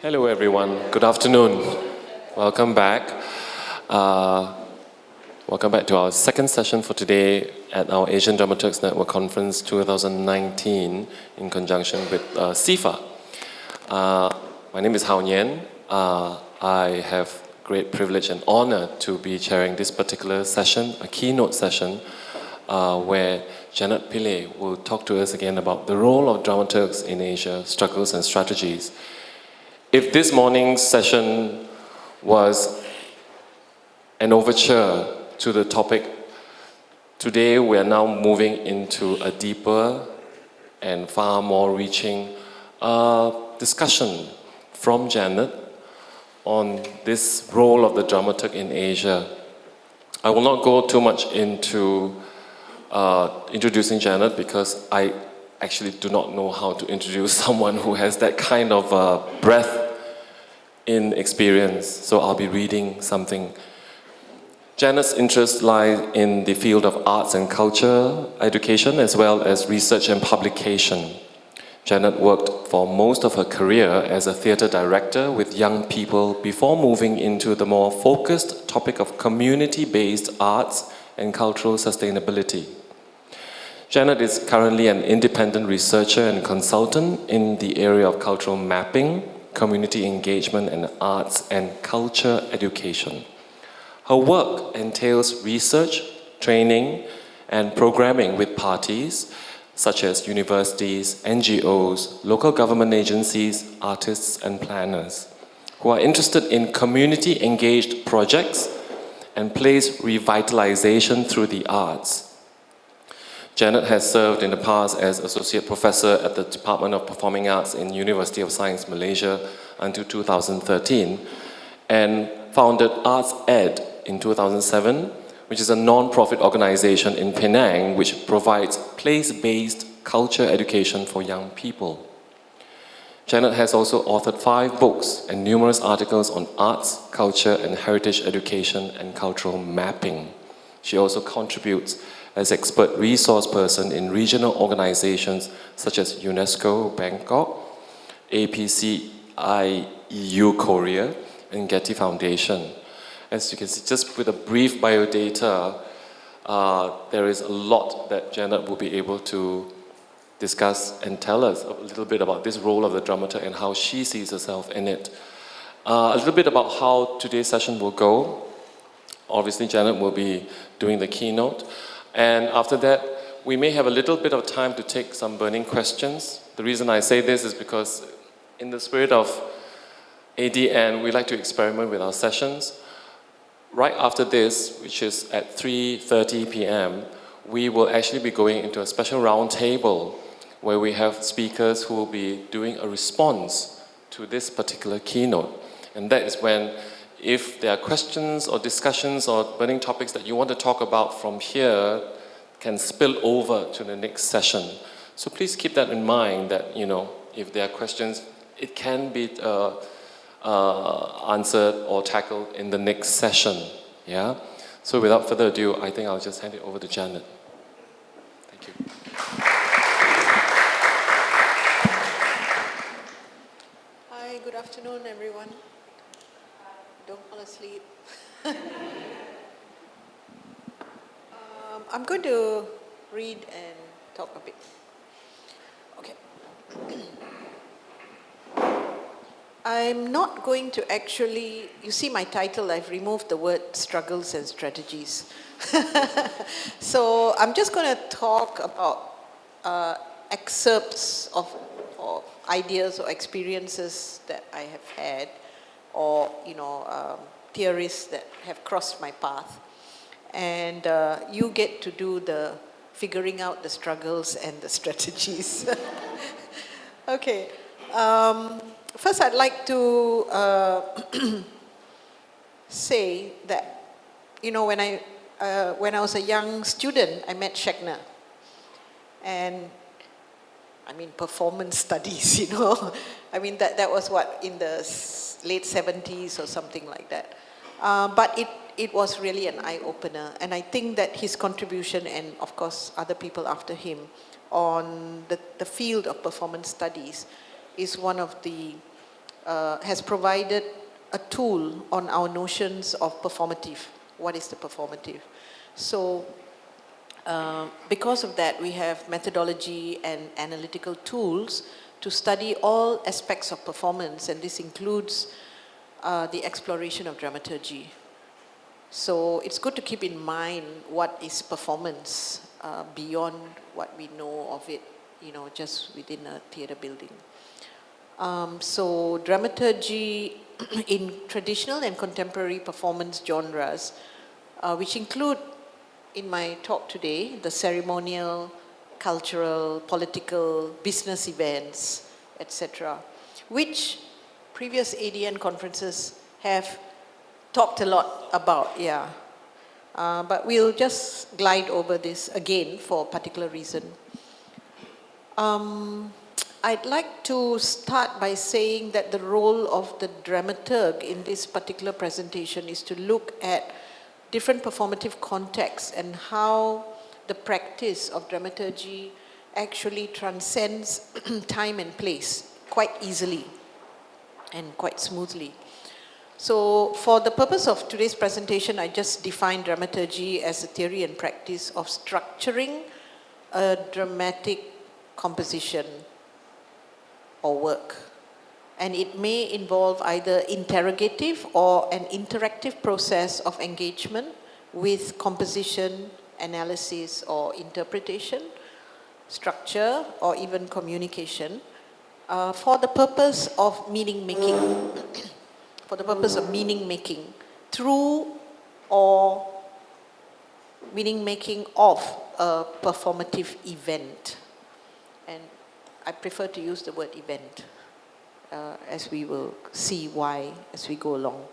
Hello everyone, good afternoon. Welcome back. Welcome back to our second session for today at our Asian Dramaturgs Network Conference 2019 in conjunction with CIFA. My name is How Ngeen. I have great privilege and honor to be chairing this particular session, a keynote session, where Janet PILLAI will talk to us again about the role of dramaturgs in Asia, struggles and strategies. If this morning's session was an overture to the topic, today we are now moving into a deeper and far more reaching discussion from Janet on this role of the dramaturg in Asia. I will not go too much into introducing Janet because I actually do not know how to introduce someone who has that kind of breadth in experience, so I'll be reading something. Janet's interests lie in the field of arts and culture, education, as well as research and publication. Janet worked for most of her career as a theatre director with young people before moving into the more focused topic of community-based arts and cultural sustainability. Janet is currently an independent researcher and consultant in the area of cultural mapping, community engagement, and arts and culture education. Her work entails research, training, and programming with parties such as universities, NGOs, local government agencies, artists, and planners who are interested in community-engaged projects and place revitalization through the arts. Janet has served in the past as Associate Professor at the Department of Performing Arts in University of Science Malaysia until 2013 and founded Arts Ed in 2007, which is a non-profit organization in Penang which provides place-based culture education for young people. Janet has also authored 5 books and numerous articles on arts, culture, and heritage education and cultural mapping. She also contributes as expert resource person in regional organizations such as UNESCO Bangkok, APCI EU Korea, and Getty Foundation. As you can see, just with a brief biodata, there is a lot that Janet will be able to discuss and tell us a little bit about this role of the dramaturg and how she sees herself in it. A little bit about how today's session will go. Obviously, Janet will be doing the keynote. And after that, we may have a little bit of time to take some burning questions. The reason I say this is because in the spirit of ADN, we like to experiment with our sessions. Right after this, which is at 3:30 p.m., we will actually be going into a special round table where we have speakers who will be doing a response to this particular keynote. And that is when, if there are questions or discussions or burning topics that you want to talk about from here, can spill over to the next session. So please keep that in mind that, if there are questions, it can be answered or tackled in the next session. Yeah? So without further ado, I think I'll just hand it over to Janet. Thank you. Hi, good afternoon, everyone. Don't fall asleep. I'm going to read and talk a bit. Okay. I'm not going to actually, you see my title, I've removed the word struggles and strategies. So I'm just going to talk about excerpts of ideas or experiences that I have had, or theories that have crossed my path, and you get to do the figuring out the struggles and the strategies. Okay. First, I'd like to say that when I was a young student, I met Schechner, and performance studies. That was what, in the late 70s or something like that. But it was really an eye-opener, and I think that his contribution, and of course other people after him, on the field of performance studies is one of the has provided a tool on our notions of performative. What is the performative? So because of that, we have methodology and analytical tools to study all aspects of performance, and this includes the exploration of dramaturgy. So it's good to keep in mind what is performance beyond what we know of it, just within a theatre building. So dramaturgy in traditional and contemporary performance genres, which include, in my talk today, the ceremonial, cultural, political, business events, etc., which previous ADN conferences have talked a lot about, yeah. But we'll just glide over this again for a particular reason. I'd like to start by saying that the role of the dramaturg in this particular presentation is to look at different performative contexts and how the practice of dramaturgy actually transcends time and place quite easily and quite smoothly. So for the purpose of today's presentation, I just defined dramaturgy as a theory and practice of structuring a dramatic composition or work. And it may involve either interrogative or an interactive process of engagement with composition, analysis or interpretation, structure or even communication for the purpose of meaning making. For the purpose of meaning making through or meaning making of a performative event. And I prefer to use the word event, as we will see why as we go along.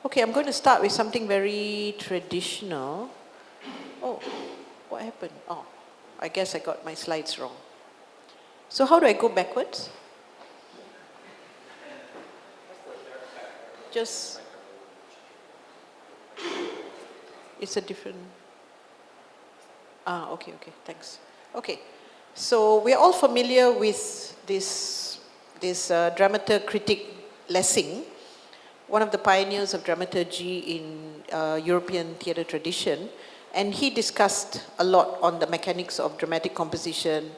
Okay, I'm going to start with something very traditional. Oh, what happened? Oh, I guess I got my slides wrong. So how do I go backwards? Just, it's a different, okay, thanks. Okay, so we're all familiar with this dramaturg critic Lessing, one of the pioneers of dramaturgy in European theatre tradition, and he discussed a lot on the mechanics of dramatic composition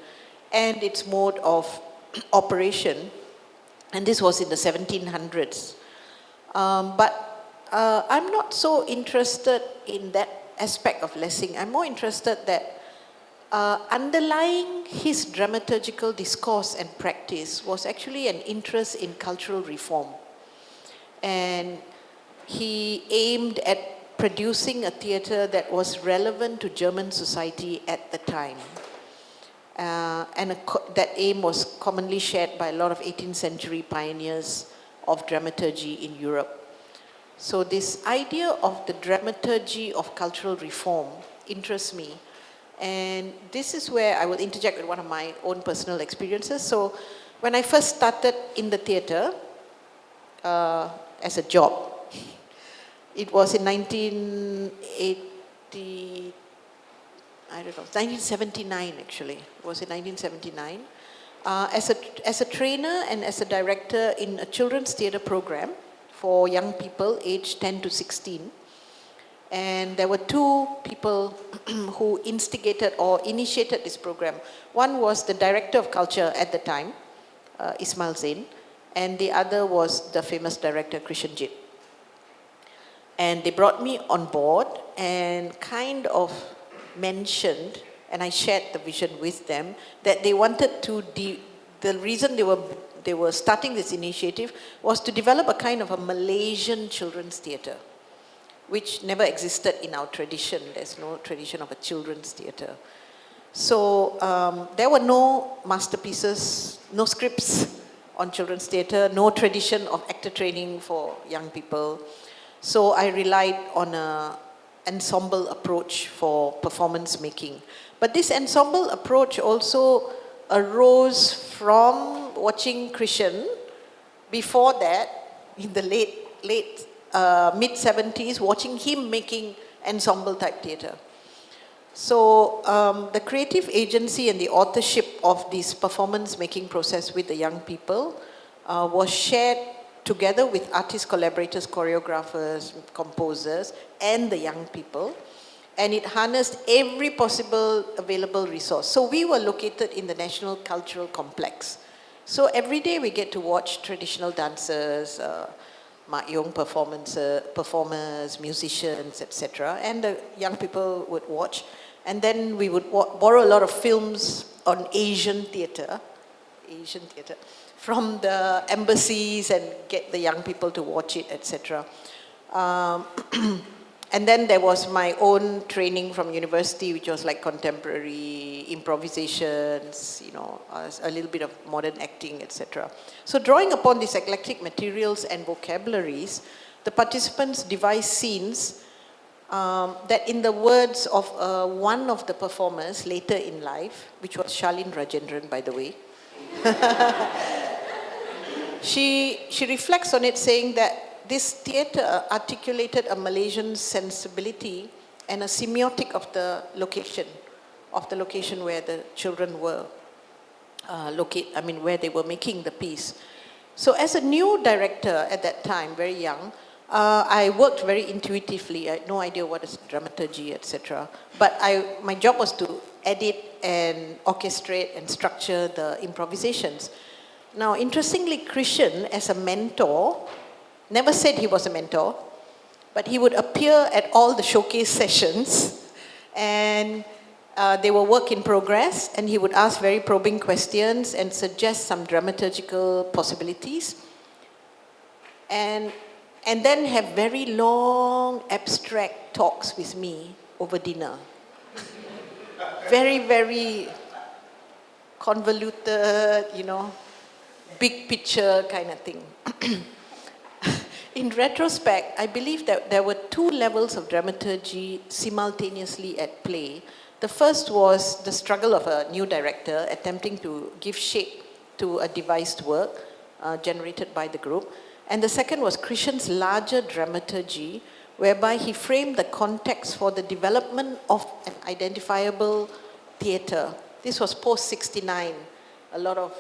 and its mode of operation, and this was in the 1700s. But I'm not so interested in that aspect of Lessing. I'm more interested that underlying his dramaturgical discourse and practice was actually an interest in cultural reform. And he aimed at producing a theatre that was relevant to German society at the time. And that aim was commonly shared by a lot of 18th century pioneers of dramaturgy in Europe. So this idea of the dramaturgy of cultural reform interests me. And this is where I will interject with one of my own personal experiences. So when I first started in the theatre as a job, it was in 1979 actually. It was in 1979. As a trainer and as a director in a children's theatre program for young people aged 10 to 16. And there were two people who instigated or initiated this program. One was the director of culture at the time, Ismail Zain, and the other was the famous director, Krishan Jit. And they brought me on board and kind of mentioned, and I shared the vision with them, that they wanted to, the reason they were starting this initiative was to develop a kind of a Malaysian children's theatre, which never existed in our tradition. There's no tradition of a children's theatre. So there were no masterpieces, no scripts on children's theatre, no tradition of actor training for young people. So I relied on an ensemble approach for performance making. But this ensemble approach also arose from watching Krishan. Before that, in the mid-70s, watching him making ensemble type theatre. So the creative agency and the authorship of this performance making process with the young people was shared together with artist collaborators, choreographers, composers, and the young people. And it harnessed every possible available resource. So we were located in the National Cultural Complex. So every day we get to watch traditional dancers, Mak Yong performers, musicians, etc. And the young people would watch. And then we would borrow a lot of films on Asian theatre, from the embassies and get the young people to watch it, etc. And then there was my own training from university, which was like contemporary improvisations, you know, a little bit of modern acting, etc. So drawing upon these eclectic materials and vocabularies, the participants devised scenes that, in the words of one of the performers later in life, which was Charlene Rajendran, by the way, she reflects on it saying that this theatre articulated a Malaysian sensibility and a semiotic of the location where the children were where they were making the piece. So as a new director at that time, very young, I worked very intuitively. I had no idea what is dramaturgy, etc. But my job was to edit and orchestrate and structure the improvisations. Now, interestingly, Christian, as a mentor, never said he was a mentor, but he would appear at all the showcase sessions, and they were work in progress, and he would ask very probing questions and suggest some dramaturgical possibilities, and then have very long abstract talks with me over dinner. Very, very convoluted, you know, big picture kind of thing. In retrospect, I believe that there were two levels of dramaturgy simultaneously at play. The first was the struggle of a new director attempting to give shape to a devised work generated by the group. And the second was Christian's larger dramaturgy, whereby he framed the context for the development of an identifiable theatre. This was post-69, a lot of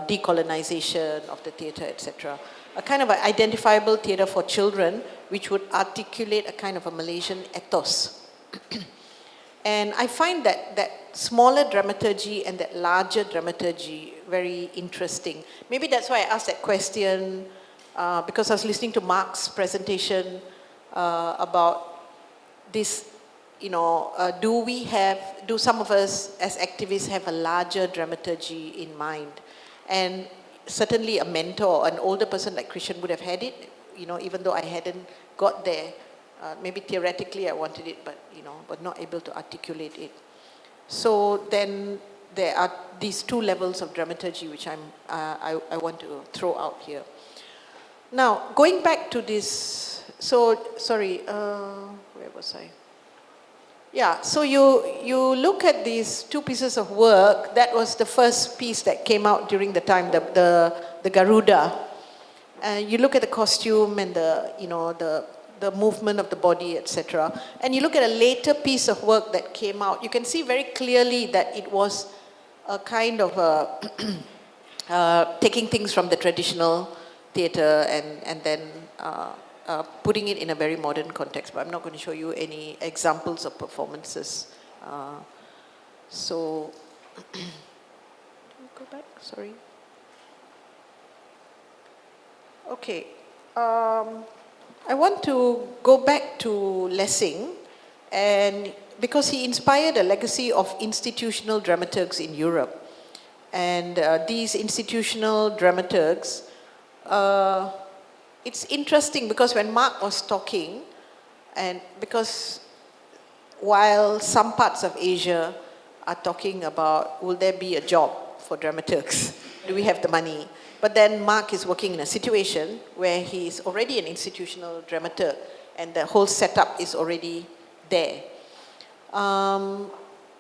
decolonization of the theatre, etc. A kind of an identifiable theatre for children, which would articulate a kind of a Malaysian ethos. And I find that smaller dramaturgy and that larger dramaturgy very interesting. Maybe that's why I asked that question, because I was listening to Mark's presentation about this, you know, do some of us as activists have a larger dramaturgy in mind? And certainly a mentor, an older person like Christian would have had it, you know, even though I hadn't got there. Maybe theoretically I wanted it, but, you know, but not able to articulate it. So then there are these two levels of dramaturgy which I want to throw out here. Now, going back to this, so, sorry, where was I? Yeah, so you look at these two pieces of work. That was the first piece that came out during the time, the Garuda. You look at the costume and the movement of the body, etc. And you look at a later piece of work that came out. You can see very clearly that it was a kind of taking things from the traditional theatre and then putting it in a very modern context, but I'm not going to show you any examples of performances. So, go back, sorry. Okay, I want to go back to Lessing, and because he inspired a legacy of institutional dramaturgs in Europe. And these institutional dramaturgs, it's interesting because when Mark was talking, and because while some parts of Asia are talking about, will there be a job for dramaturgs? Do we have the money? But then Mark is working in a situation where he is already an institutional dramaturg and the whole setup is already there.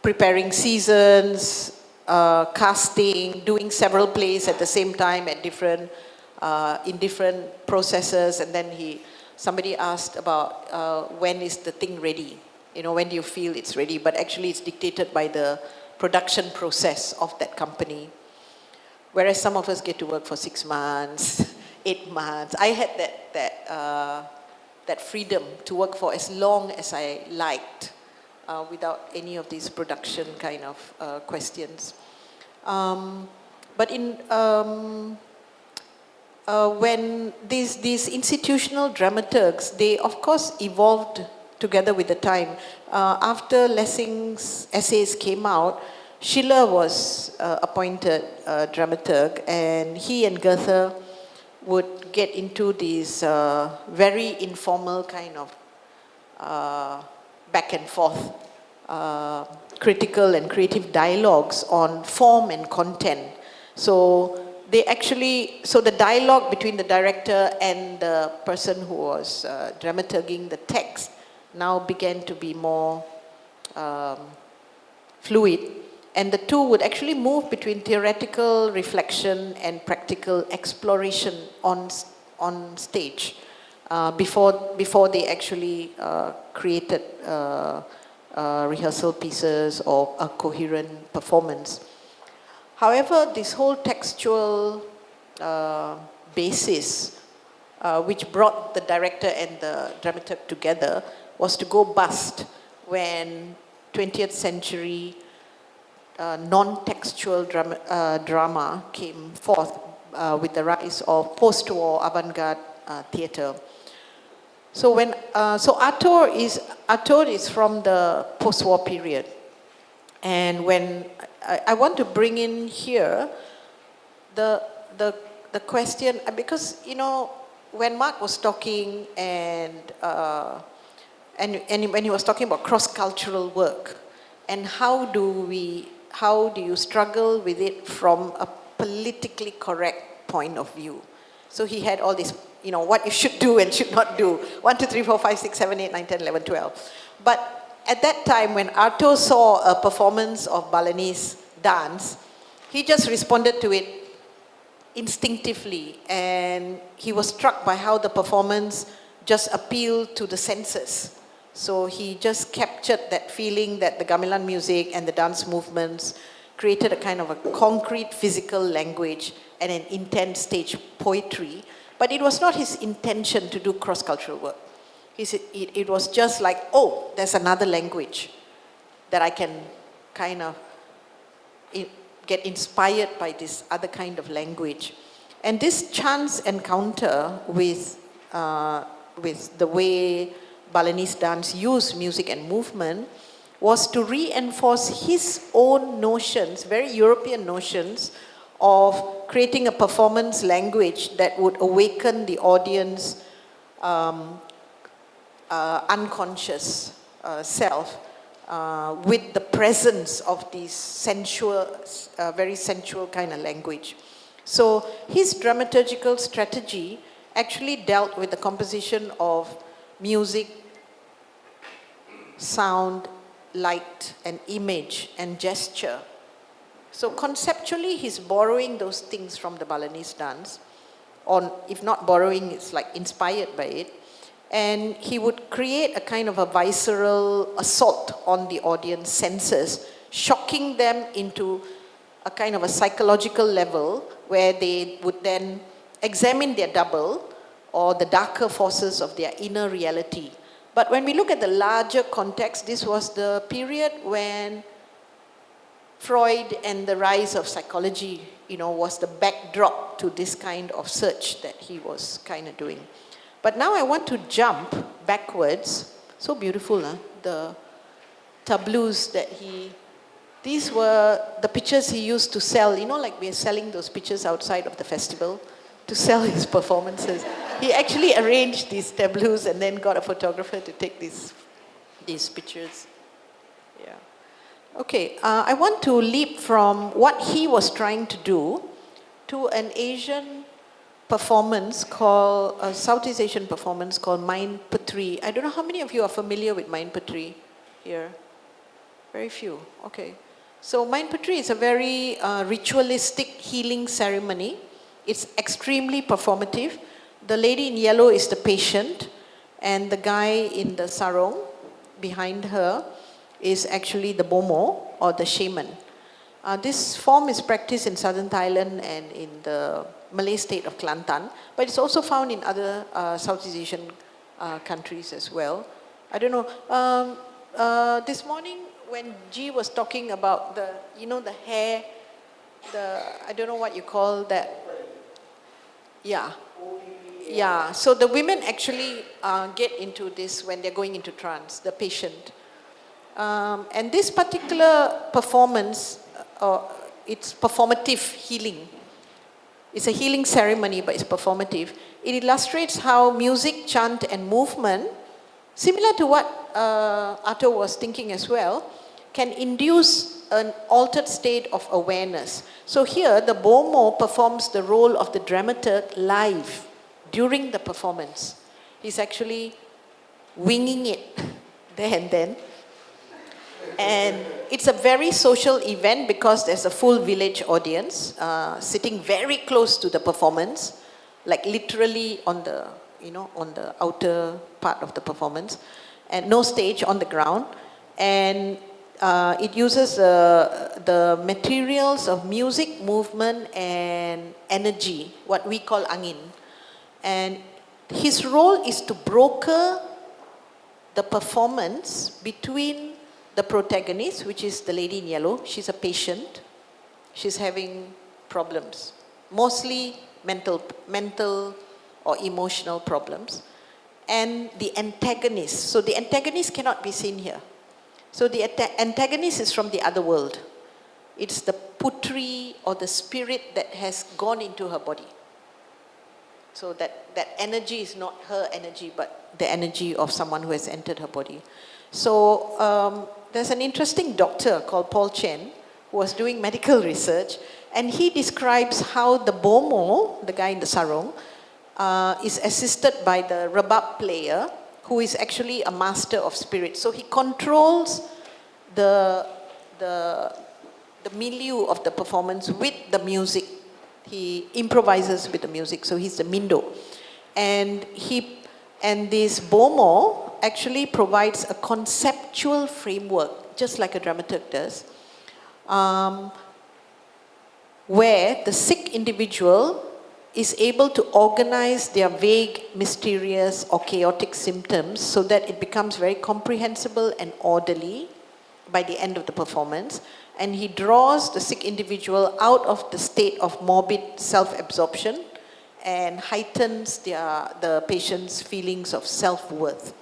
Preparing seasons, casting, doing several plays at the same time at different in different processes, and then somebody asked about when is the thing ready? You know, when do you feel it's ready? But actually it's dictated by the production process of that company. Whereas some of us get to work for 6 months, 8 months. I had that freedom to work for as long as I liked, without any of these production kind of questions. But when these institutional dramaturgs, they of course evolved together with the time. After Lessing's essays came out, Schiller was appointed dramaturg, and he and Goethe would get into these very informal kind of back and forth critical and creative dialogues on form and content. So the dialogue between the director and the person who was dramaturging the text now began to be more fluid, and the two would actually move between theoretical reflection and practical exploration on stage before they actually created rehearsal pieces or a coherent performance. However, this whole textual basis, which brought the director and the dramaturg together, was to go bust when 20th century non-textual drama came forth with the rise of post-war avant-garde theatre. So Artaud is from the post-war period, and when I want to bring in here the question, because when Mark was talking and when he was talking about cross-cultural work and how do you struggle with it from a politically correct point of view. So he had all this, what you should do and should not do. 1, 2, 3, 4, 5, 6, 7, 8, 9, 10, 11, 12. But at that time, when Artaud saw a performance of Balinese dance, he just responded to it instinctively, and he was struck by how the performance just appealed to the senses. So he just captured that feeling that the gamelan music and the dance movements created a kind of a concrete physical language and an intense stage poetry. But it was not his intention to do cross-cultural work. It was just like, oh, there's another language that I can kind of get inspired by this other kind of language. And this chance encounter with the way Balinese dance used music and movement was to reinforce his own notions, very European notions, of creating a performance language that would awaken the audience unconscious self with the presence of this sensual, very sensual kind of language. So his dramaturgical strategy actually dealt with the composition of music, sound, light, and image, and gesture. So conceptually, he's borrowing those things from the Balinese dance, or if not borrowing, it's like inspired by it. And he would create a kind of a visceral assault on the audience senses, shocking them into a kind of a psychological level where they would then examine their double or the darker forces of their inner reality. But when we look at the larger context, this was the period when Freud and the rise of psychology, was the backdrop to this kind of search that he was kind of doing. But now I want to jump backwards. So beautiful, huh? The tableaus that these were the pictures he used to sell, like we're selling those pictures outside of the festival to sell his performances. He actually arranged these tableaus and then got a photographer to take these pictures. Yeah. Okay, I want to leap from what he was trying to do to an Asian performance called, a Southeast Asian performance called Main Putri. I don't know how many of you are familiar with Main Putri here? Very few, okay. So Main Putri is a very ritualistic healing ceremony. It's extremely performative. The lady in yellow is the patient, and the guy in the sarong behind her is actually the bomo or the shaman. This form is practiced in southern Thailand and in the Malay state of Kelantan, but it's also found in other Southeast Asian countries as well. I don't know. This morning when G was talking about the, the hair, I don't know what you call that. Yeah. Yeah. So the women actually get into this when they're going into trance, the patient. And this particular performance, it's performative healing. It's a healing ceremony, but it's performative. It illustrates how music, chant, and movement, similar to what Arto was thinking as well, can induce an altered state of awareness. So here, the Bomo performs the role of the dramaturg live during the performance. He's actually winging it there and then. And it's a very social event because there's a full village audience sitting very close to the performance, like literally on the, on the outer part of the performance, and no stage, on the ground. And it uses the materials of music, movement, and energy, what we call angin. And his role is to broker the performance between the protagonist, which is the lady in yellow. She's a patient. She's having problems, mostly mental or emotional problems. And the antagonist. So the antagonist cannot be seen here. So the antagonist is from the other world. It's the putri or the spirit that has gone into her body. So that energy is not her energy, but the energy of someone who has entered her body. So there's an interesting doctor called Paul Chen who was doing medical research, and he describes how the Bomo, the guy in the sarong, is assisted by the rebab player, who is actually a master of spirit. So he controls the milieu of the performance with the music. He improvises with the music, so he's the Mindo. And this Bomo actually provides a conceptual framework, just like a dramaturg does, where the sick individual is able to organize their vague, mysterious, or chaotic symptoms so that it becomes very comprehensible and orderly by the end of the performance. And he draws the sick individual out of the state of morbid self-absorption and heightens the patient's feelings of self-worth.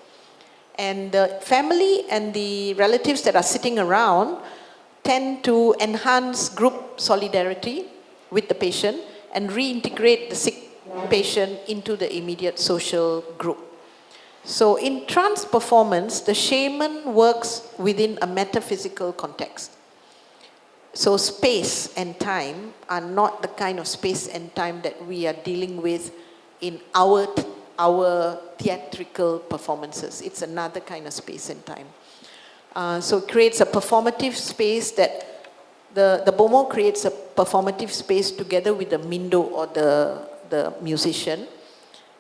And the family and the relatives that are sitting around tend to enhance group solidarity with the patient and reintegrate the sick patient into the immediate social group. So in trance performance, the shaman works within a metaphysical context. So space and time are not the kind of space and time that we are dealing with in our theatrical performances. It's another kind of space and time. So it creates a performative space that the Bomo creates a performative space together with the Mindo or the musician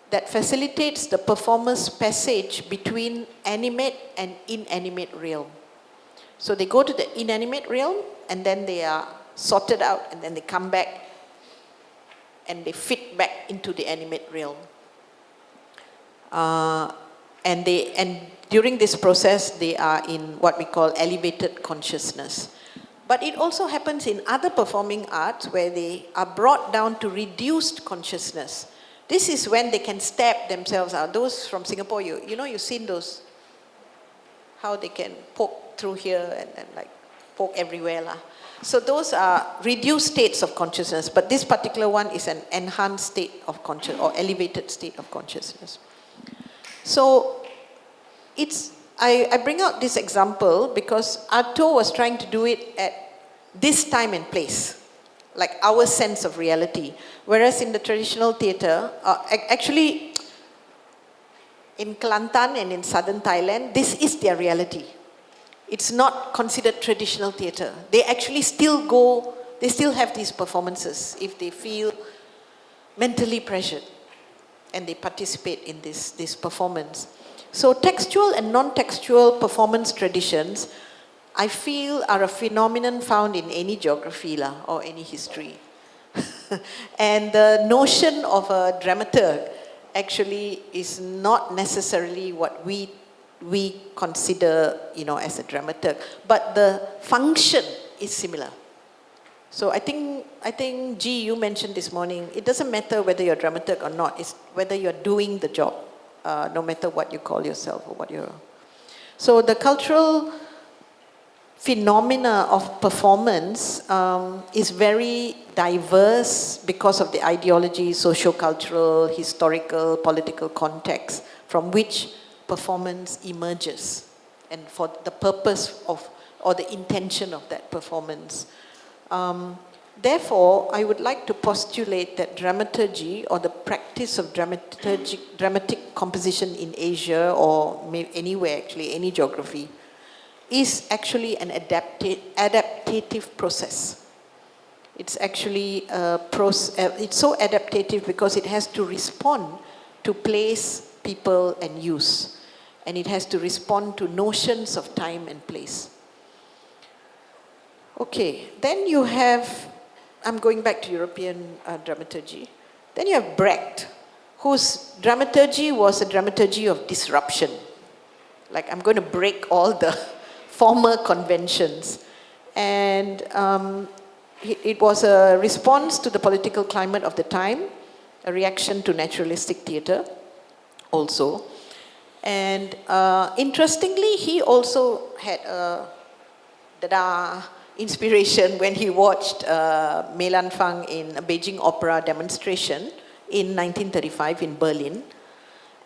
that facilitates the performer's passage between animate and inanimate realm. So they go to the inanimate realm and then they are sorted out and then they come back and they fit back into the animate realm. And during this process, they are in what we call elevated consciousness. But it also happens in other performing arts where they are brought down to reduced consciousness. This is when they can stab themselves out. Those from Singapore, you've seen those, how they can poke through here and like poke everywhere. So those are reduced states of consciousness, but this particular one is an enhanced state of consciousness or elevated state of consciousness. So I bring out this example because Arto was trying to do it at this time and place, like our sense of reality. Whereas in the traditional theatre, actually in Kelantan and in southern Thailand, this is their reality. It's not considered traditional theatre. They actually they still have these performances if they feel mentally pressured and they participate in this performance. So textual and non-textual performance traditions I feel are a phenomenon found in any geography or any history. And the notion of a dramaturg actually is not necessarily what we consider, as a dramaturg, but the function is similar. So I think G, you mentioned this morning, it doesn't matter whether you're a dramaturg or not, it's whether you're doing the job, no matter what you call yourself or what you're. So the cultural phenomena of performance is very diverse because of the ideology, socio-cultural, historical, political context from which performance emerges and for the purpose of, or the intention of that performance. Therefore, I would like to postulate that dramaturgy, or the practice of dramatic composition in Asia, or anywhere actually, any geography, is actually an adaptative process. It's actually it's so adaptative because it has to respond to place, people, and use. And it has to respond to notions of time and place. Okay, then you have, I'm going back to European dramaturgy. Then you have Brecht, whose dramaturgy was a dramaturgy of disruption. Like, I'm going to break all the former conventions. And it was a response to the political climate of the time, a reaction to naturalistic theatre also. And interestingly, he also had a Dada inspiration when he watched Mei Lan Fang in a Beijing opera demonstration in 1935 in Berlin.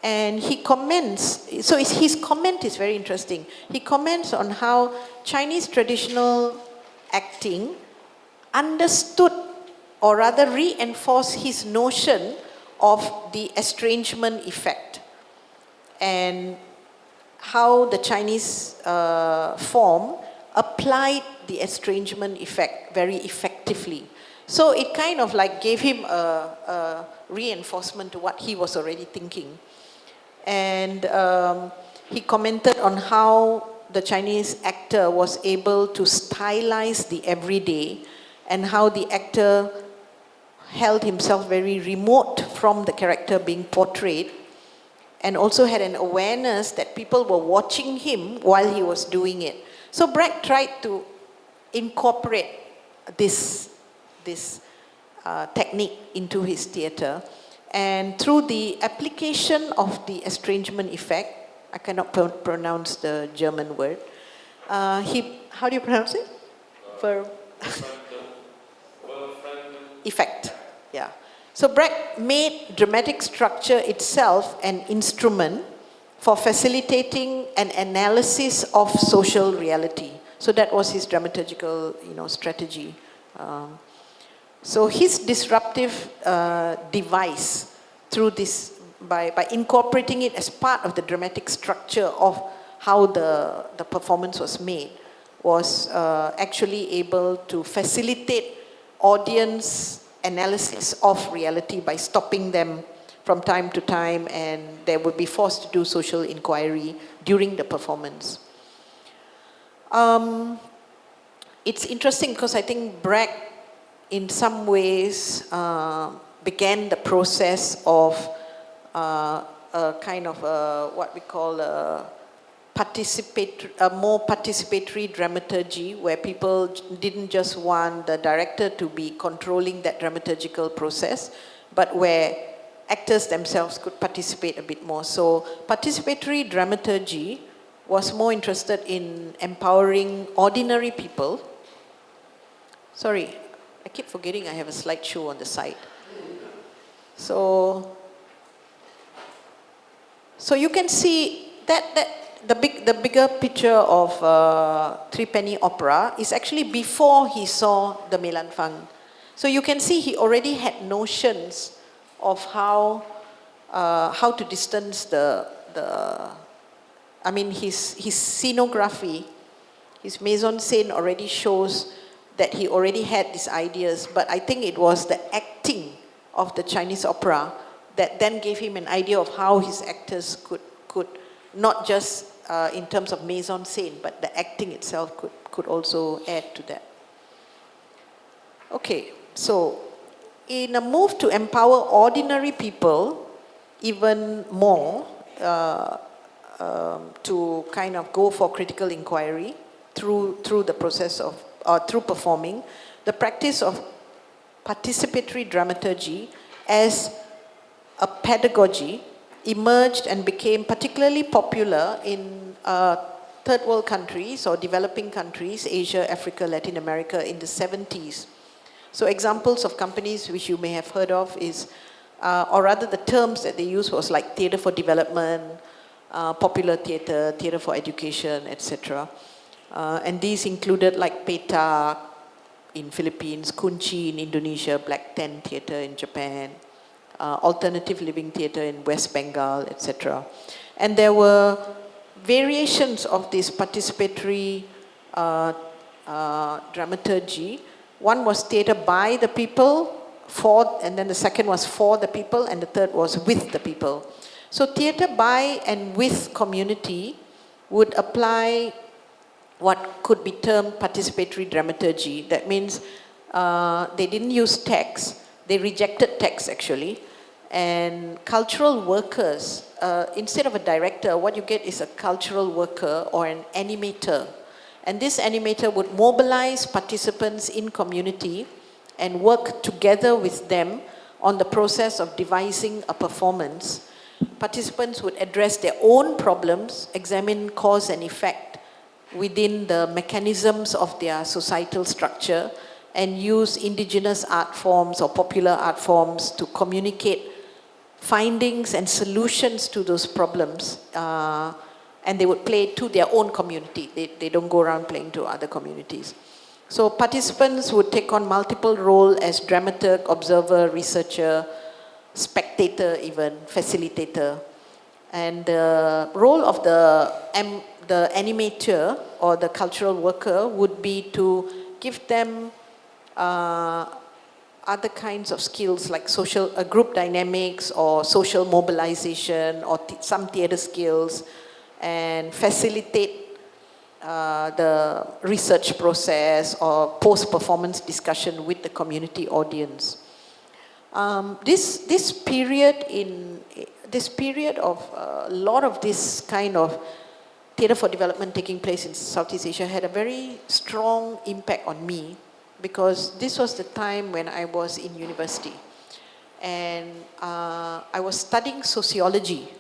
And he comments, so his comment is very interesting. He comments on how Chinese traditional acting understood, or rather reinforced, his notion of the estrangement effect, and how the Chinese form applied the estrangement effect very effectively. So it kind of like gave him a reinforcement to what he was already thinking. And he commented on how the Chinese actor was able to stylize the everyday, and how the actor held himself very remote from the character being portrayed, and also had an awareness that people were watching him while he was doing it. So Brecht tried to incorporate this technique into his theatre, and through the application of the estrangement effect, I cannot pronounce the German word, how do you pronounce it? Effect, yeah. So Brecht made dramatic structure itself an instrument for facilitating an analysis of social reality. So that was his dramaturgical, strategy. So his disruptive device through this, by incorporating it as part of the dramatic structure of how the performance was made, was actually able to facilitate audience analysis of reality by stopping them from time to time, and they would be forced to do social inquiry during the performance. It's interesting because I think Brecht, in some ways, began the process of a kind of what we call a more participatory dramaturgy, where people didn't just want the director to be controlling that dramaturgical process, but where actors themselves could participate a bit more. So participatory dramaturgy was more interested in empowering ordinary people. Sorry, I keep forgetting I have a slideshow on the side. So you can see that the bigger picture of Threepenny Opera is actually before he saw the Mei Lan Fang. So you can see he already had notions of how to distance his scenography, his mise-en-scène already shows that he already had these ideas, but I think it was the acting of the Chinese opera that then gave him an idea of how his actors could not just in terms of mise en scène, but the acting itself could also add to that. Okay, so in a move to empower ordinary people even more to kind of go for critical inquiry through the process of, through performing, the practice of participatory dramaturgy as a pedagogy emerged and became particularly popular in third world countries or developing countries, Asia, Africa, Latin America in the 70s. So examples of companies which you may have heard of is, or rather the terms that they use was like theatre for development, popular theatre, theatre for education, etc. And these included like PETA in Philippines, Kunci in Indonesia, Black Ten Theatre in Japan, Alternative Living Theatre in West Bengal, etc. And there were variations of this participatory dramaturgy. One was theatre by the people, and then the second was for the people, and the third was with the people. So theatre by and with community would apply what could be termed participatory dramaturgy. That means they didn't use text, they rejected text actually. And cultural workers, instead of a director, what you get is a cultural worker or an animator. And this animator would mobilize participants in community and work together with them on the process of devising a performance. Participants would address their own problems, examine cause and effect within the mechanisms of their societal structure, and use indigenous art forms or popular art forms to communicate findings and solutions to those problems. And they would play to their own community. They don't go around playing to other communities. So participants would take on multiple roles as dramaturg, observer, researcher, spectator even, facilitator. And the role of the animator or the cultural worker would be to give them other kinds of skills like social, group dynamics or social mobilization or some theater skills, and facilitate the research process or post-performance discussion with the community audience. This period of a lot of this kind of theatre for development taking place in Southeast Asia had a very strong impact on me, because this was the time when I was in university and I was studying sociology.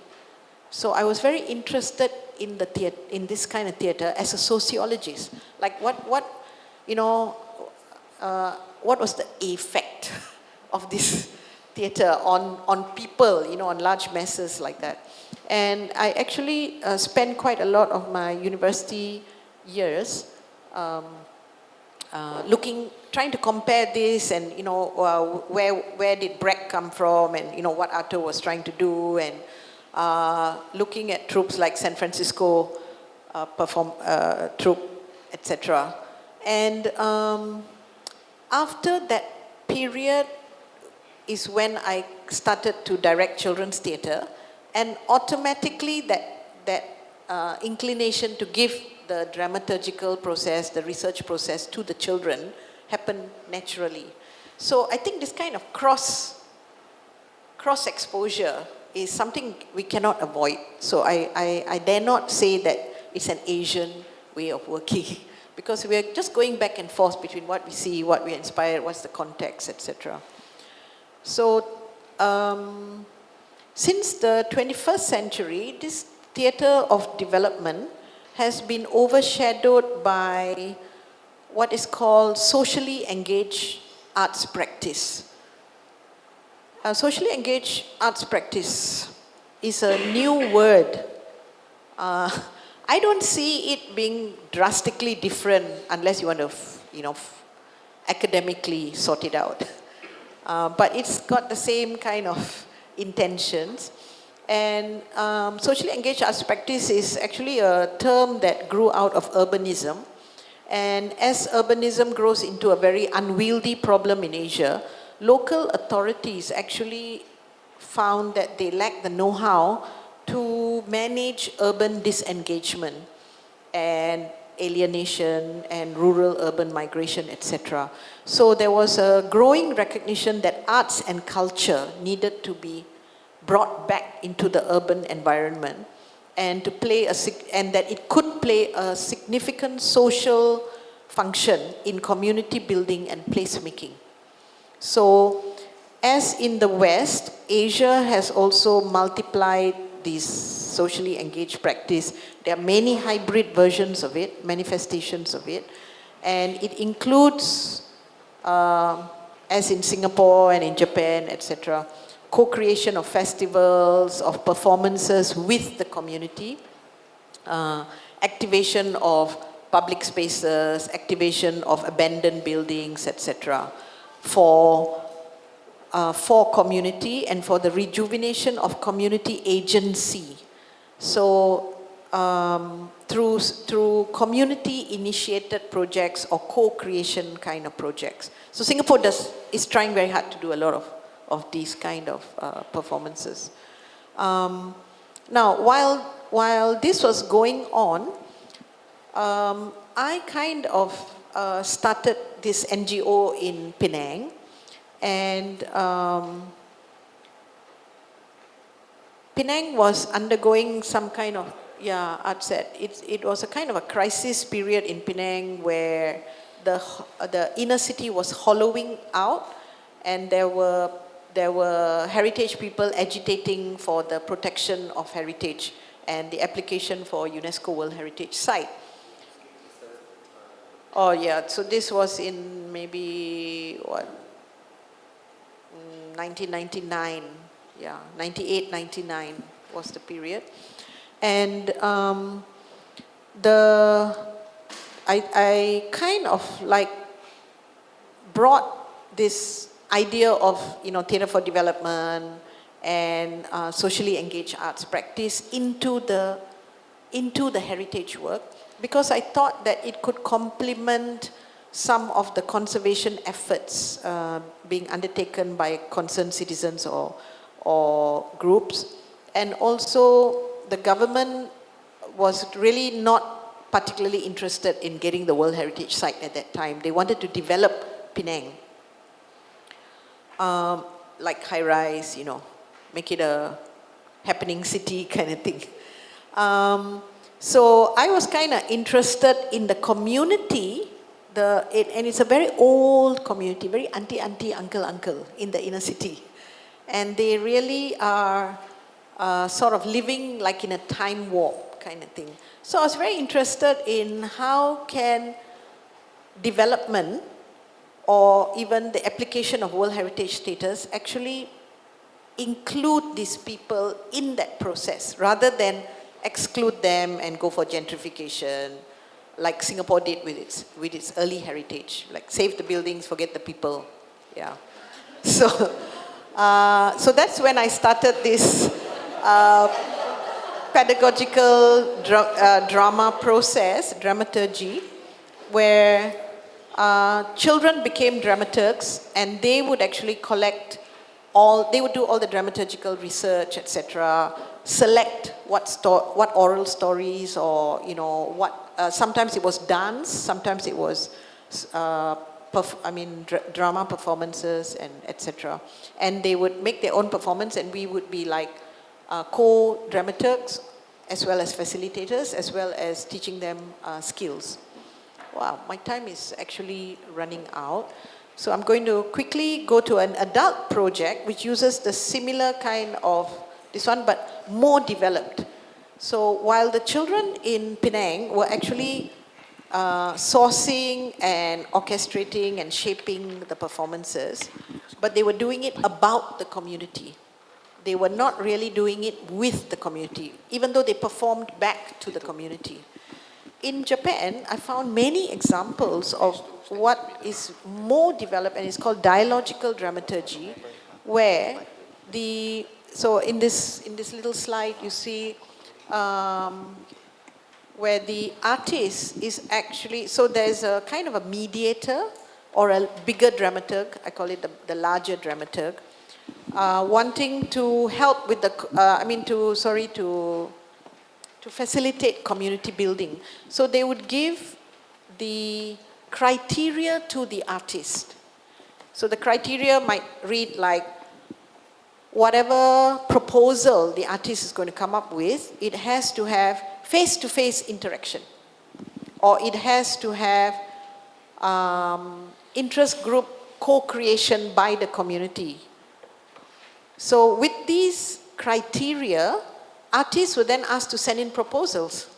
So I was very interested in the theater, in this kind of theatre as a sociologist. Like what was the effect of this theatre on people, on large masses like that. And I actually spent quite a lot of my university years trying to compare this and, where did Brecht come from, and, what Arthur was trying to do, and looking at troops like San Francisco troupe, etc. And after that period is when I started to direct children's theatre, and automatically that inclination to give the dramaturgical process, the research process to the children happened naturally. So I think this kind of cross exposure is something we cannot avoid. So I dare not say that it's an Asian way of working, because we're just going back and forth between what we see, what we're inspired, what's the context, etc. So since the 21st century, this theatre of development has been overshadowed by what is called socially engaged arts practice. Socially engaged arts practice is a new word. I don't see it being drastically different unless you want to, academically sort it out. But it's got the same kind of intentions. And socially engaged arts practice is actually a term that grew out of urbanism. And as urbanism grows into a very unwieldy problem in Asia, local authorities actually found that they lack the know-how to manage urban disengagement and alienation and rural-urban migration, etc. So there was a growing recognition that arts and culture needed to be brought back into the urban environment and to play and that it could play a significant social function in community building and placemaking. So, as in the West, Asia has also multiplied these socially engaged practice. There are many hybrid versions of it, manifestations of it, and it includes, as in Singapore and in Japan, etc., co-creation of festivals, of performances with the community, activation of public spaces, activation of abandoned buildings, etc., for community and for the rejuvenation of community agency. So through community-initiated projects or co-creation kind of projects. So Singapore is trying very hard to do a lot of these kind of performances. Now, while this was going on, I kind of started this NGO in Penang, and Penang was undergoing some kind of, Art said, it was a kind of a crisis period in Penang where the inner city was hollowing out, and there were heritage people agitating for the protection of heritage and the application for UNESCO World Heritage Site. Oh yeah, so this was in maybe, 1999, 98, 99 was the period. And I kind of like brought this idea of, theatre for development and socially engaged arts practice into the heritage work, because I thought that it could complement some of the conservation efforts being undertaken by concerned citizens or groups. And also the government was really not particularly interested in getting the World Heritage Site at that time. They wanted to develop Penang, like high-rise, make it a happening city kind of thing. So I was kind of interested in the community, and it's a very old community, very auntie, uncle in the inner city. And they really are sort of living like in a time warp kind of thing. So I was very interested in how can development or even the application of World Heritage status actually include these people in that process rather than exclude them and go for gentrification, like Singapore did with its early heritage, like save the buildings, forget the people. Yeah. So, so that's when I started this pedagogical drama process, dramaturgy, where children became dramaturgs, and they would actually they would do all the dramaturgical research, etc., select what oral stories or, sometimes it was dance, sometimes it was, drama performances and etc. And they would make their own performance, and we would be like co-dramaturgs as well as facilitators, as well as teaching them skills. Wow, my time is actually running out. So I'm going to quickly go to an adult project which uses the similar kind of this one, but more developed. So while the children in Penang were actually sourcing and orchestrating and shaping the performances, but they were doing it about the community. They were not really doing it with the community, even though they performed back to the community. In Japan, I found many examples of what is more developed, and it's called dialogical dramaturgy, where so in this little slide you see where the artist is actually, so there's a kind of a mediator or a bigger dramaturg, I call it the larger dramaturg, wanting to help with to facilitate community building. So they would give the criteria to the artist. So the criteria might read like, whatever proposal the artist is going to come up with, it has to have face-to-face interaction, or it has to have interest group co-creation by the community. So with these criteria, artists were then asked to send in proposals,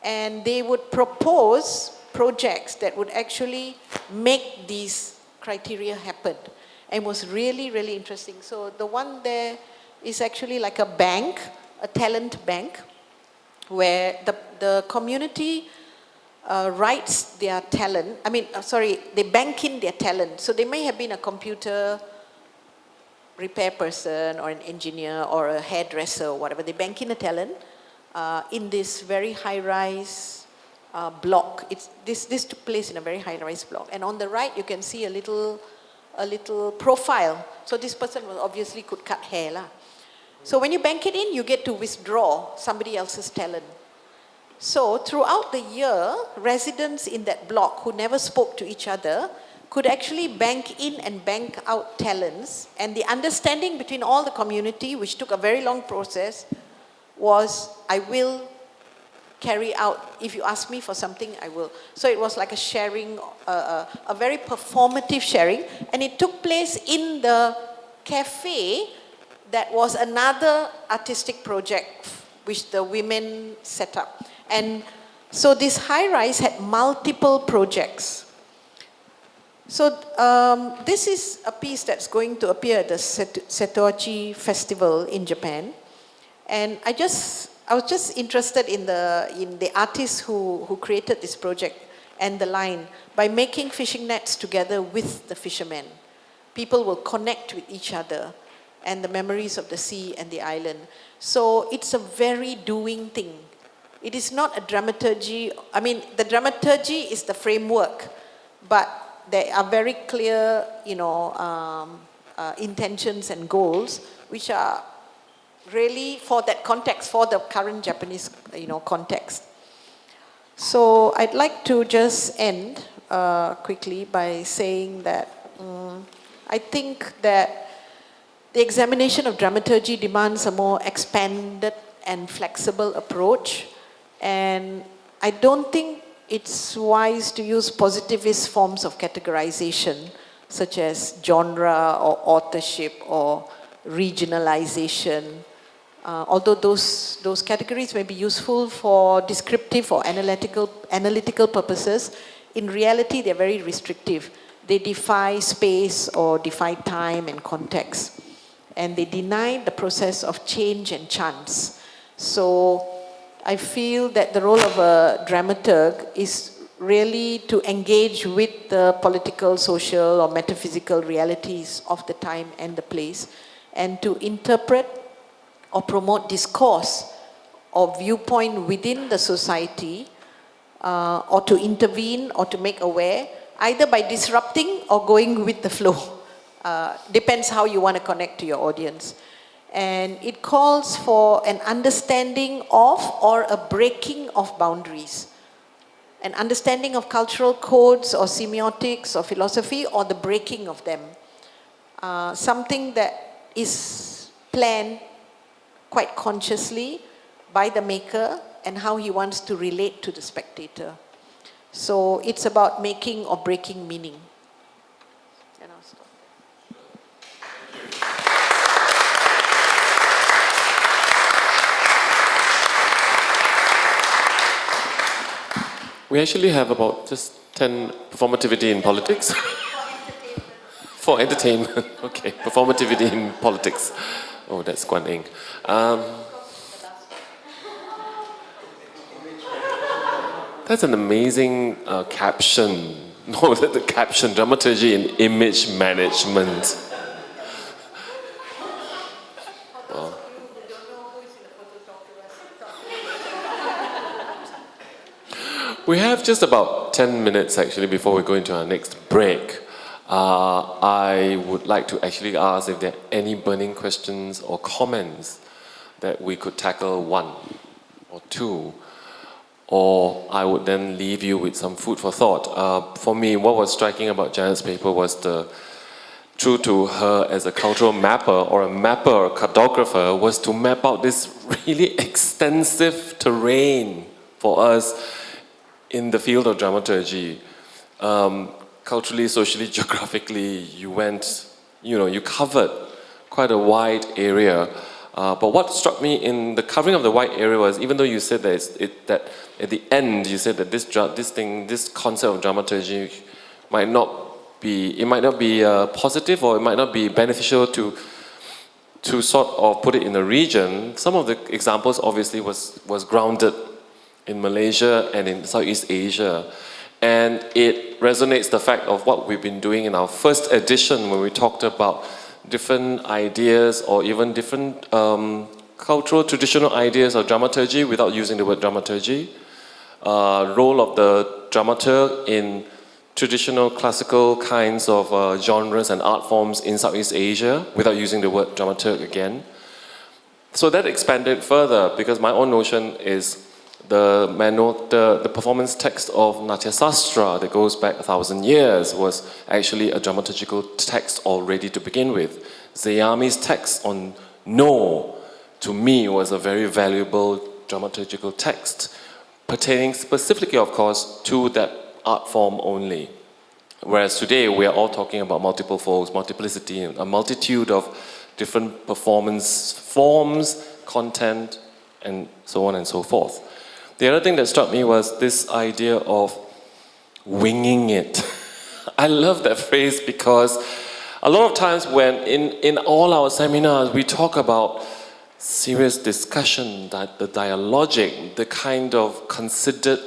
and they would propose projects that would actually make these criteria happen. And it was really, really interesting. So the one there is actually like a bank, a talent bank, where the community writes their talent. They bank in their talent. So they may have been a computer repair person or an engineer or a hairdresser or whatever. They bank in a talent in this very high-rise block. This took place in a very high-rise block. And on the right, you can see a little profile. So this person obviously could cut hair lah. So when you bank it in, you get to withdraw somebody else's talent. So throughout the year, residents in that block who never spoke to each other could actually bank in and bank out talents. And the understanding between all the community, which took a very long process, was I will carry out, if you ask me for something, I will. So it was like a sharing, a very performative sharing. And it took place in the cafe that was another artistic project which the women set up. And so this high-rise had multiple projects. So this is a piece that's going to appear at the Setochi Festival in Japan. And I was just interested in the artists who created this project and the line, by making fishing nets together with the fishermen, people will connect with each other and the memories of the sea and the island. So it's a very doing thing. It is not a dramaturgy. I mean, the dramaturgy is the framework, but there are very clear, intentions and goals, which are really for that context, for the current Japanese, context. So I'd like to just end quickly by saying that I think that the examination of dramaturgy demands a more expanded and flexible approach. And I don't think it's wise to use positivist forms of categorization, such as genre or authorship or regionalization. Although those categories may be useful for descriptive or analytical purposes, in reality they're very restrictive. They defy space or defy time and context. And they deny the process of change and chance. So I feel that the role of a dramaturg is really to engage with the political, social, or metaphysical realities of the time and the place, and to interpret or promote discourse or viewpoint within the society, or to intervene or to make aware, either by disrupting or going with the flow. Depends how you want to connect to your audience. And it calls for an understanding of or a breaking of boundaries. An understanding of cultural codes or semiotics or philosophy, or the breaking of them. Something that is planned quite consciously by the maker and how he wants to relate to the spectator. So it's about making or breaking meaning. And I'll stop there. We actually have about just 10 performativity in politics. For entertainment. Okay, performativity in politics. Oh, that's Guan Eng. That's an amazing caption. No, the caption, dramaturgy and image management. Wow. We have just about 10 minutes actually before we go into our next break. I would like to actually ask if there are any burning questions or comments that we could tackle one or two, or I would then leave you with some food for thought. For me, what was striking about Janet's paper was true to her as a cultural mapper or a mapper or cartographer, was to map out this really extensive terrain for us in the field of dramaturgy. Culturally, socially, geographically, you covered quite a wide area. But what struck me in the covering of the wide area was, even though you said that at the end you said that this concept of dramaturgy might not be positive, or it might not be beneficial to sort of put it in a region. Some of the examples obviously was grounded in Malaysia and in Southeast Asia. And it resonates the fact of what we've been doing in our first edition, when we talked about different ideas or even different cultural traditional ideas of dramaturgy without using the word dramaturgy. Role of the dramaturg in traditional classical kinds of genres and art forms in Southeast Asia without using the word dramaturg again. So that expanded further, because my own notion is the performance text of Natya Sastra that goes back 1,000 years was actually a dramaturgical text already to begin with. Zayami's text on No, to me, was a very valuable dramaturgical text, pertaining specifically, of course, to that art form only. Whereas today, we are all talking about multiple folds, multiplicity, a multitude of different performance forms, content, and so on and so forth. The other thing that struck me was this idea of winging it. I love that phrase, because a lot of times when in all our seminars we talk about serious discussion, that the dialogic, the kind of considered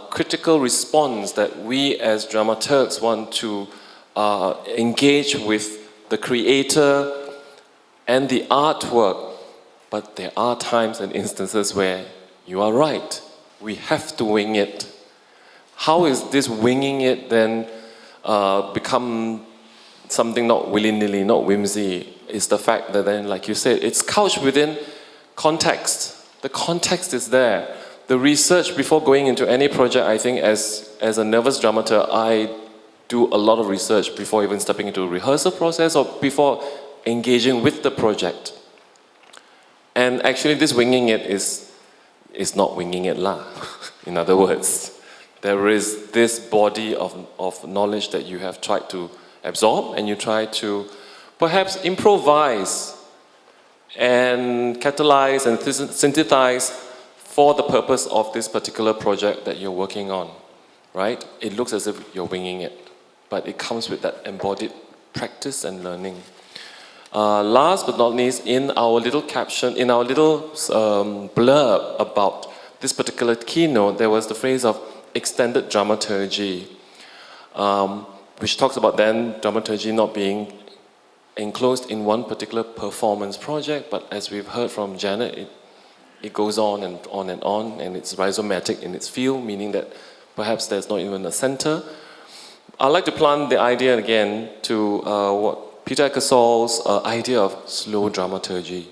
critical response that we as dramaturgs want to engage with the creator and the artwork. But there are times and instances where you are right, we have to wing it. How is this winging it then become something not willy-nilly, not whimsy? Is the fact that then, like you said, it's couched within context. The context is there. The research before going into any project, I think as a nervous dramaturg, I do a lot of research before even stepping into a rehearsal process or before engaging with the project. And actually this winging it is not winging it lah. In other words, there is this body of knowledge that you have tried to absorb, and you try to perhaps improvise and catalyze and synthesize for the purpose of this particular project that you're working on, right? It looks as if you're winging it, but it comes with that embodied practice and learning. Last but not least, in our little caption, in our little blurb about this particular keynote, there was the phrase of extended dramaturgy, which talks about then dramaturgy not being enclosed in one particular performance project, but as we've heard from Janet, it goes on and on and on, and it's rhizomatic in its field, meaning that perhaps there's not even a center. I'd like to plant the idea again to what Peter Eckersol's idea of slow dramaturgy.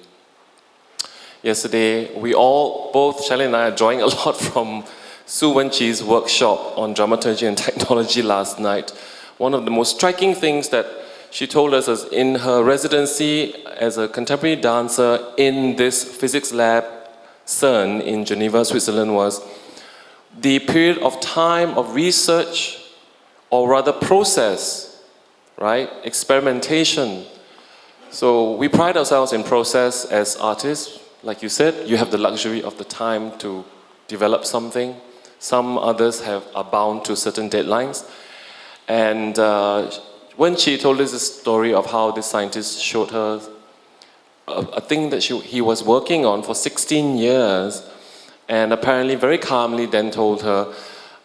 Yesterday, both Shelley and I are drawing a lot from Su Wen-Chi's workshop on dramaturgy and technology last night. One of the most striking things that she told us is in her residency as a contemporary dancer in this physics lab, CERN in Geneva, Switzerland, was the period of time of research, or rather process, right? Experimentation. So we pride ourselves in process as artists. Like you said, you have the luxury of the time to develop something. Some others are bound to certain deadlines. And when she told us the story of how this scientist showed her a thing that he was working on for 16 years, and apparently very calmly then told her,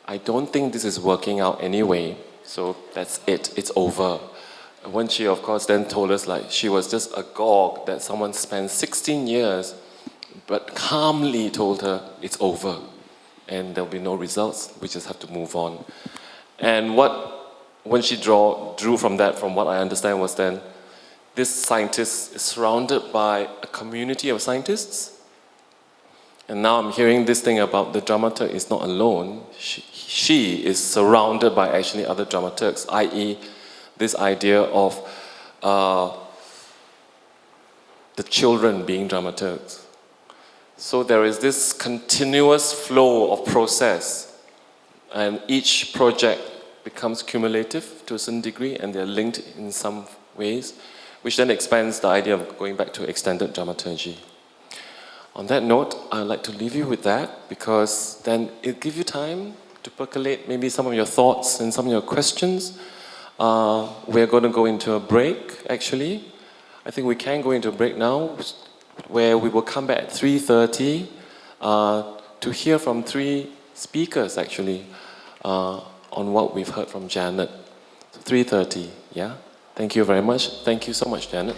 I don't think this is working out anyway, so that's it, it's over. When she, of course, then told us like she was just agog that someone spent 16 years, but calmly told her it's over, and there'll be no results, we just have to move on. And when she drew from that, from what I understand, was then this scientist is surrounded by a community of scientists, And now I'm hearing this thing about the dramaturg is not alone. She is surrounded by actually other dramaturgs, i.e. this idea of the children being dramaturgs. So there is this continuous flow of process, and each project becomes cumulative to a certain degree, and they're linked in some ways, which then expands the idea of going back to extended dramaturgy. On that note, I'd like to leave you with that, because then it'll give you time to percolate maybe some of your thoughts and some of your questions. We're going to go into a break, actually. I think we can go into a break now, where we will come back at 3:30 to hear from 3 speakers, actually, on what we've heard from Janet. So 3:30, yeah? Thank you very much. Thank you so much, Janet.